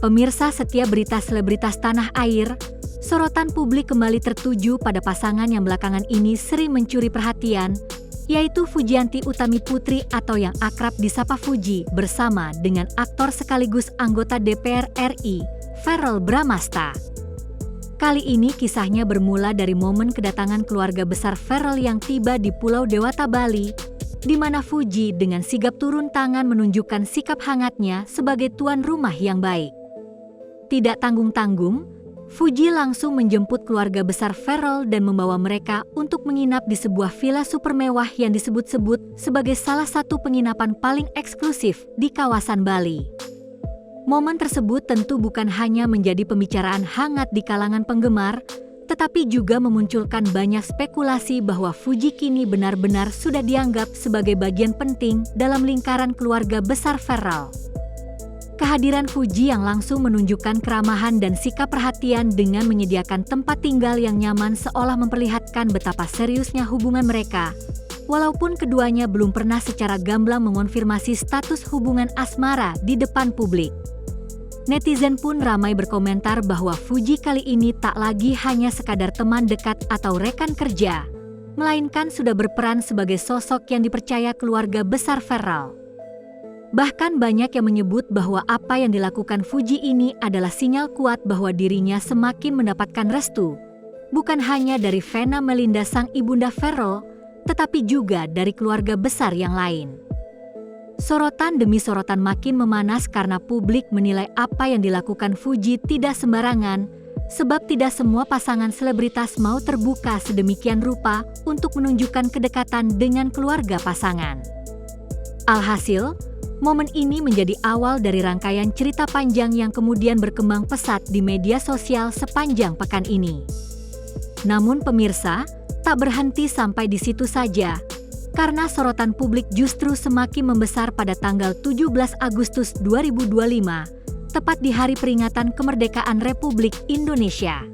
Pemirsa setia berita selebritas tanah air, sorotan publik kembali tertuju pada pasangan yang belakangan ini sering mencuri perhatian, yaitu Fujianti Utami Putri atau yang akrab disapa Fuji bersama dengan aktor sekaligus anggota DPR RI, Verrell Bramasta. Kali ini kisahnya bermula dari momen kedatangan keluarga besar Verrell yang tiba di Pulau Dewata, Bali, di mana Fuji dengan sigap turun tangan menunjukkan sikap hangatnya sebagai tuan rumah yang baik. Tidak tanggung-tanggung, Fuji langsung menjemput keluarga besar Verrell dan membawa mereka untuk menginap di sebuah villa super mewah yang disebut-sebut sebagai salah satu penginapan paling eksklusif di kawasan Bali. Momen tersebut tentu bukan hanya menjadi pembicaraan hangat di kalangan penggemar, tetapi juga memunculkan banyak spekulasi bahwa Fuji kini benar-benar sudah dianggap sebagai bagian penting dalam lingkaran keluarga besar Verrell. Kehadiran Fuji yang langsung menunjukkan keramahan dan sikap perhatian dengan menyediakan tempat tinggal yang nyaman seolah memperlihatkan betapa seriusnya hubungan mereka, walaupun keduanya belum pernah secara gamblang mengonfirmasi status hubungan asmara di depan publik. Netizen pun ramai berkomentar bahwa Fuji kali ini tak lagi hanya sekadar teman dekat atau rekan kerja, melainkan sudah berperan sebagai sosok yang dipercaya keluarga besar Verrell. Bahkan banyak yang menyebut bahwa apa yang dilakukan Fuji ini adalah sinyal kuat bahwa dirinya semakin mendapatkan restu, bukan hanya dari Vena Melinda sang ibunda Verrell, tetapi juga dari keluarga besar yang lain. Sorotan demi sorotan makin memanas karena publik menilai apa yang dilakukan Fuji tidak sembarangan, sebab tidak semua pasangan selebritas mau terbuka sedemikian rupa untuk menunjukkan kedekatan dengan keluarga pasangan. Alhasil, momen ini menjadi awal dari rangkaian cerita panjang yang kemudian berkembang pesat di media sosial sepanjang pekan ini. Namun pemirsa, tak berhenti sampai di situ saja, karena sorotan publik justru semakin membesar pada tanggal 17 Agustus 2025, tepat di hari peringatan kemerdekaan Republik Indonesia.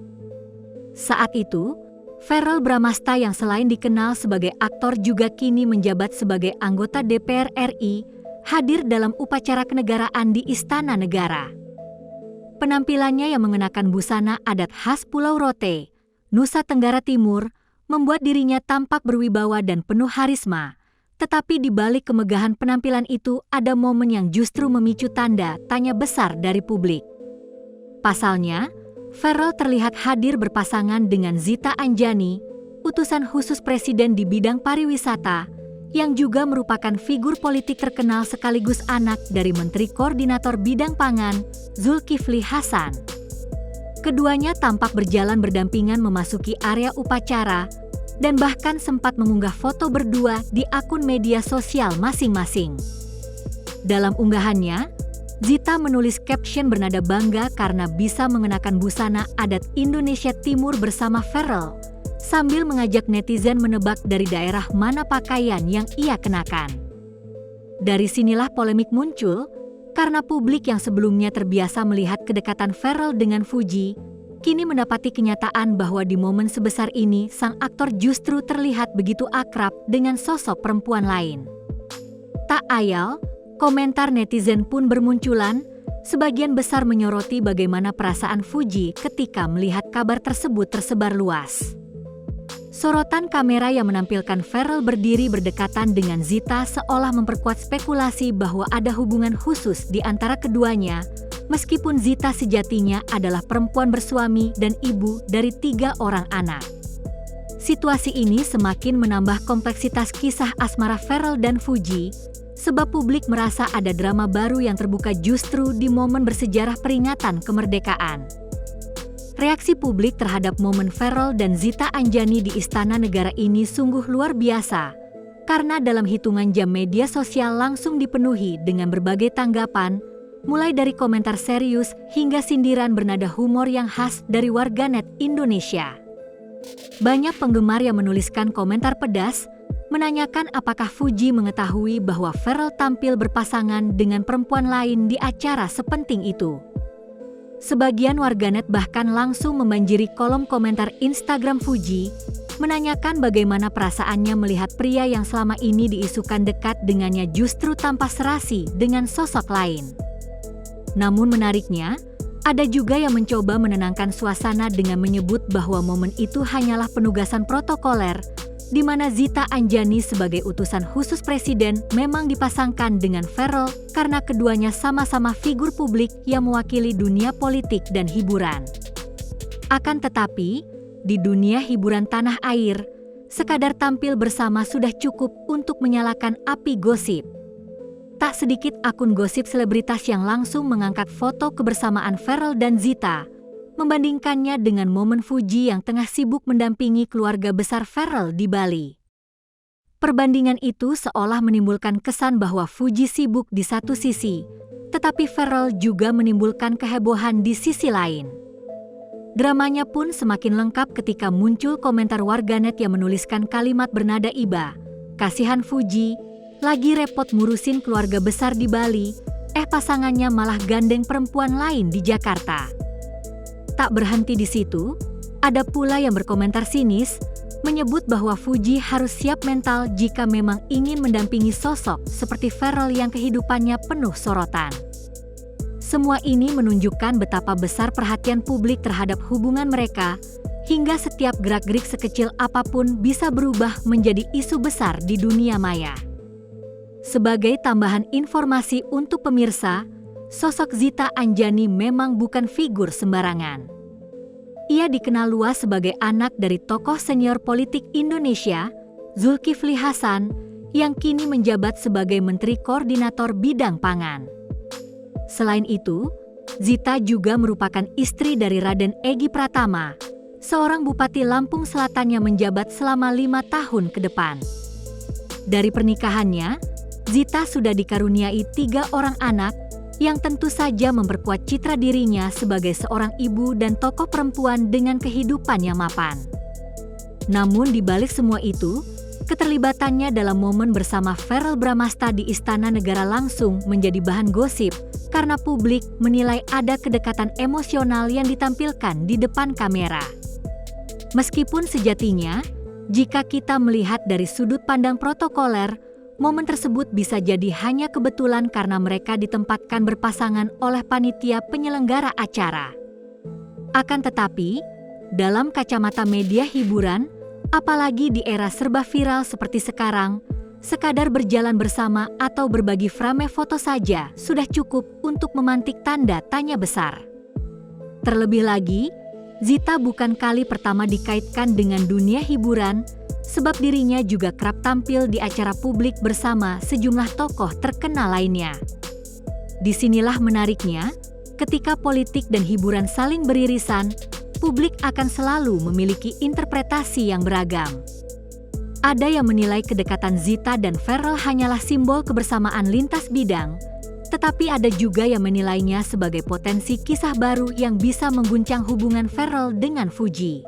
Saat itu, Verrell Bramasta yang selain dikenal sebagai aktor juga kini menjabat sebagai anggota DPR RI, hadir dalam upacara kenegaraan di Istana Negara. Penampilannya yang mengenakan busana adat khas Pulau Rote, Nusa Tenggara Timur, membuat dirinya tampak berwibawa dan penuh harisma. Tetapi di balik kemegahan penampilan itu ada momen yang justru memicu tanda tanya besar dari publik. Pasalnya, Verrell terlihat hadir berpasangan dengan Zita Anjani, utusan khusus Presiden di bidang pariwisata, yang juga merupakan figur politik terkenal sekaligus anak dari Menteri Koordinator Bidang Pangan, Zulkifli Hasan. Keduanya tampak berjalan berdampingan memasuki area upacara dan bahkan sempat mengunggah foto berdua di akun media sosial masing-masing. Dalam unggahannya, Zita menulis caption bernada bangga karena bisa mengenakan busana adat Indonesia Timur bersama Verrell, sambil mengajak netizen menebak dari daerah mana pakaian yang ia kenakan. Dari sinilah polemik muncul, karena publik yang sebelumnya terbiasa melihat kedekatan Verrell dengan Fuji, kini mendapati kenyataan bahwa di momen sebesar ini sang aktor justru terlihat begitu akrab dengan sosok perempuan lain. Tak ayal, komentar netizen pun bermunculan, sebagian besar menyoroti bagaimana perasaan Fuji ketika melihat kabar tersebut tersebar luas. Sorotan kamera yang menampilkan Verrell berdiri berdekatan dengan Zita seolah memperkuat spekulasi bahwa ada hubungan khusus di antara keduanya, meskipun Zita sejatinya adalah perempuan bersuami dan ibu dari 3 orang anak. Situasi ini semakin menambah kompleksitas kisah asmara Verrell dan Fuji, sebab publik merasa ada drama baru yang terbuka justru di momen bersejarah peringatan kemerdekaan. Reaksi publik terhadap momen Verrell dan Zita Anjani di Istana Negara ini sungguh luar biasa, karena dalam hitungan jam media sosial langsung dipenuhi dengan berbagai tanggapan, mulai dari komentar serius hingga sindiran bernada humor yang khas dari warganet Indonesia. Banyak penggemar yang menuliskan komentar pedas, menanyakan apakah Fuji mengetahui bahwa Verrell tampil berpasangan dengan perempuan lain di acara sepenting itu. Sebagian warganet bahkan langsung membanjiri kolom komentar Instagram Fuji, menanyakan bagaimana perasaannya melihat pria yang selama ini diisukan dekat dengannya justru tanpa serasi dengan sosok lain. Namun menariknya, Ada juga yang mencoba menenangkan suasana dengan menyebut bahwa momen itu hanyalah penugasan protokoler, di mana Zita Anjani sebagai utusan khusus Presiden memang dipasangkan dengan Ferrell karena keduanya sama-sama figur publik yang mewakili dunia politik dan hiburan. Akan tetapi, di dunia hiburan tanah air, sekadar tampil bersama sudah cukup untuk menyalakan api gosip. Tak sedikit akun gosip selebritas yang langsung mengangkat foto kebersamaan Ferrell dan Zita, membandingkannya dengan momen Fuji yang tengah sibuk mendampingi keluarga besar Ferrell di Bali. Perbandingan itu seolah menimbulkan kesan bahwa Fuji sibuk di satu sisi, tetapi Ferrell juga menimbulkan kehebohan di sisi lain. Dramanya pun semakin lengkap ketika muncul komentar warganet yang menuliskan kalimat bernada iba, "Kasihan Fuji, lagi repot ngurusin keluarga besar di Bali, pasangannya malah gandeng perempuan lain di Jakarta." Tak berhenti di situ, ada pula yang berkomentar sinis, menyebut bahwa Fuji harus siap mental jika memang ingin mendampingi sosok seperti Ferrell yang kehidupannya penuh sorotan. Semua ini menunjukkan betapa besar perhatian publik terhadap hubungan mereka, hingga setiap gerak-gerik sekecil apapun bisa berubah menjadi isu besar di dunia maya. Sebagai tambahan informasi untuk pemirsa, sosok Zita Anjani memang bukan figur sembarangan. Ia dikenal luas sebagai anak dari tokoh senior politik Indonesia, Zulkifli Hasan, yang kini menjabat sebagai Menteri Koordinator Bidang Pangan. Selain itu, Zita juga merupakan istri dari Raden Egi Pratama, seorang bupati Lampung Selatan yang menjabat selama 5 tahun ke depan. Dari pernikahannya, Zita sudah dikaruniai 3 orang anak yang tentu saja memperkuat citra dirinya sebagai seorang ibu dan tokoh perempuan dengan kehidupan yang mapan. Namun di balik semua itu, keterlibatannya dalam momen bersama Verrell Bramasta di Istana Negara langsung menjadi bahan gosip karena publik menilai ada kedekatan emosional yang ditampilkan di depan kamera. Meskipun sejatinya, jika kita melihat dari sudut pandang protokoler, momen tersebut bisa jadi hanya kebetulan karena mereka ditempatkan berpasangan oleh panitia penyelenggara acara. Akan tetapi, dalam kacamata media hiburan, apalagi di era serba viral seperti sekarang, sekadar berjalan bersama atau berbagi frame foto saja sudah cukup untuk memantik tanda tanya besar. Terlebih lagi, Zita bukan kali pertama dikaitkan dengan dunia hiburan, sebab dirinya juga kerap tampil di acara publik bersama sejumlah tokoh terkenal lainnya. Disinilah menariknya, ketika politik dan hiburan saling beririsan, publik akan selalu memiliki interpretasi yang beragam. Ada yang menilai kedekatan Zita dan Verrell hanyalah simbol kebersamaan lintas bidang, tetapi ada juga yang menilainya sebagai potensi kisah baru yang bisa mengguncang hubungan Verrell dengan Fuji.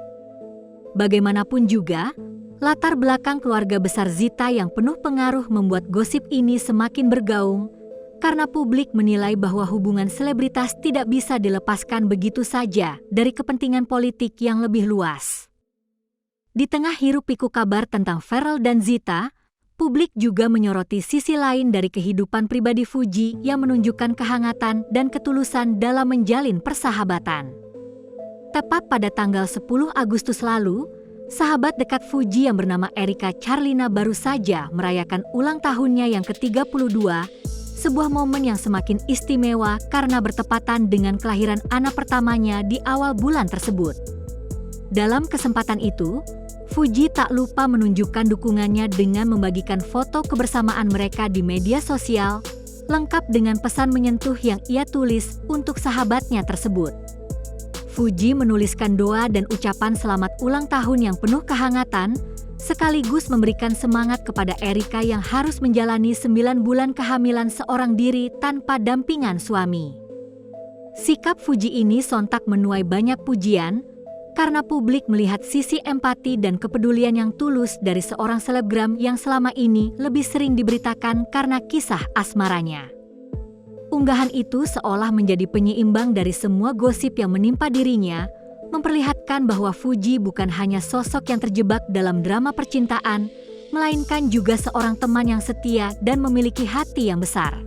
Bagaimanapun juga, latar belakang keluarga besar Zita yang penuh pengaruh membuat gosip ini semakin bergaung, karena publik menilai bahwa hubungan selebritas tidak bisa dilepaskan begitu saja dari kepentingan politik yang lebih luas. Di tengah hiruk-pikuk kabar tentang Verrell dan Zita, publik juga menyoroti sisi lain dari kehidupan pribadi Fuji yang menunjukkan kehangatan dan ketulusan dalam menjalin persahabatan. Tepat pada tanggal 10 Agustus lalu, sahabat dekat Fuji yang bernama Erika Charlina baru saja merayakan ulang tahunnya yang ke-32, sebuah momen yang semakin istimewa karena bertepatan dengan kelahiran anak pertamanya di awal bulan tersebut. Dalam kesempatan itu, Fuji tak lupa menunjukkan dukungannya dengan membagikan foto kebersamaan mereka di media sosial, lengkap dengan pesan menyentuh yang ia tulis untuk sahabatnya tersebut. Fuji menuliskan doa dan ucapan selamat ulang tahun yang penuh kehangatan, sekaligus memberikan semangat kepada Erika yang harus menjalani 9 bulan kehamilan seorang diri tanpa dampingan suami. Sikap Fuji ini sontak menuai banyak pujian, karena publik melihat sisi empati dan kepedulian yang tulus dari seorang selebgram yang selama ini lebih sering diberitakan karena kisah asmaranya. Unggahan itu seolah menjadi penyeimbang dari semua gosip yang menimpa dirinya, memperlihatkan bahwa Fuji bukan hanya sosok yang terjebak dalam drama percintaan, melainkan juga seorang teman yang setia dan memiliki hati yang besar.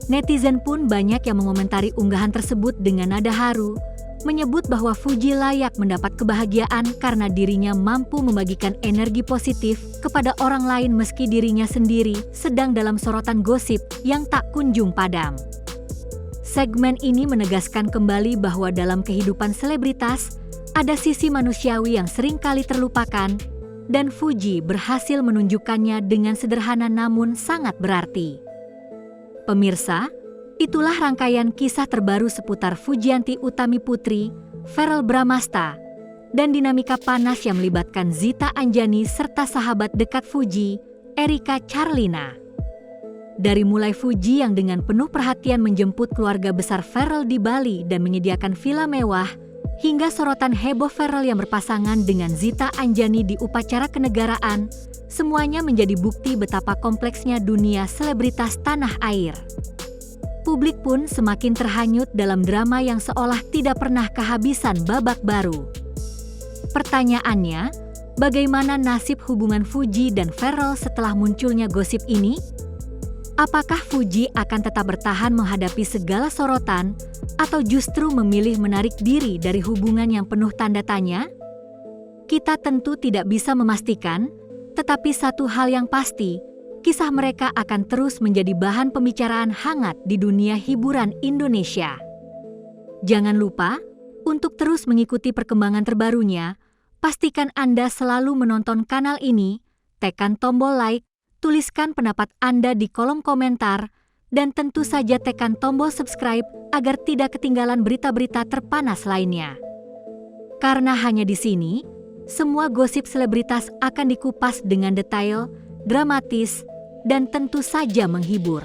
Netizen pun banyak yang mengomentari unggahan tersebut dengan nada haru, menyebut bahwa Fuji layak mendapat kebahagiaan karena dirinya mampu membagikan energi positif kepada orang lain meski dirinya sendiri sedang dalam sorotan gosip yang tak kunjung padam. Segmen ini menegaskan kembali bahwa dalam kehidupan selebritas, ada sisi manusiawi yang sering kali terlupakan, dan Fuji berhasil menunjukkannya dengan sederhana namun sangat berarti. Pemirsa, itulah rangkaian kisah terbaru seputar Fujianti Utami Putri, Verrell Bramasta, dan dinamika panas yang melibatkan Zita Anjani serta sahabat dekat Fuji, Erika Charlina. Dari mulai Fuji yang dengan penuh perhatian menjemput keluarga besar Verrell di Bali dan menyediakan villa mewah, hingga sorotan heboh Verrell yang berpasangan dengan Zita Anjani di upacara kenegaraan, semuanya menjadi bukti betapa kompleksnya dunia selebritas tanah air. Publik pun semakin terhanyut dalam drama yang seolah tidak pernah kehabisan babak baru. Pertanyaannya, bagaimana nasib hubungan Fuji dan Verrell setelah munculnya gosip ini? Apakah Fuji akan tetap bertahan menghadapi segala sorotan, atau justru memilih menarik diri dari hubungan yang penuh tanda tanya? Kita tentu tidak bisa memastikan, tetapi satu hal yang pasti, kisah mereka akan terus menjadi bahan pembicaraan hangat di dunia hiburan Indonesia. Jangan lupa, untuk terus mengikuti perkembangan terbarunya, pastikan Anda selalu menonton kanal ini, tekan tombol like, tuliskan pendapat Anda di kolom komentar, dan tentu saja tekan tombol subscribe agar tidak ketinggalan berita-berita terpanas lainnya. Karena hanya di sini, semua gosip selebritas akan dikupas dengan detail, dramatis, dan tentu saja menghibur.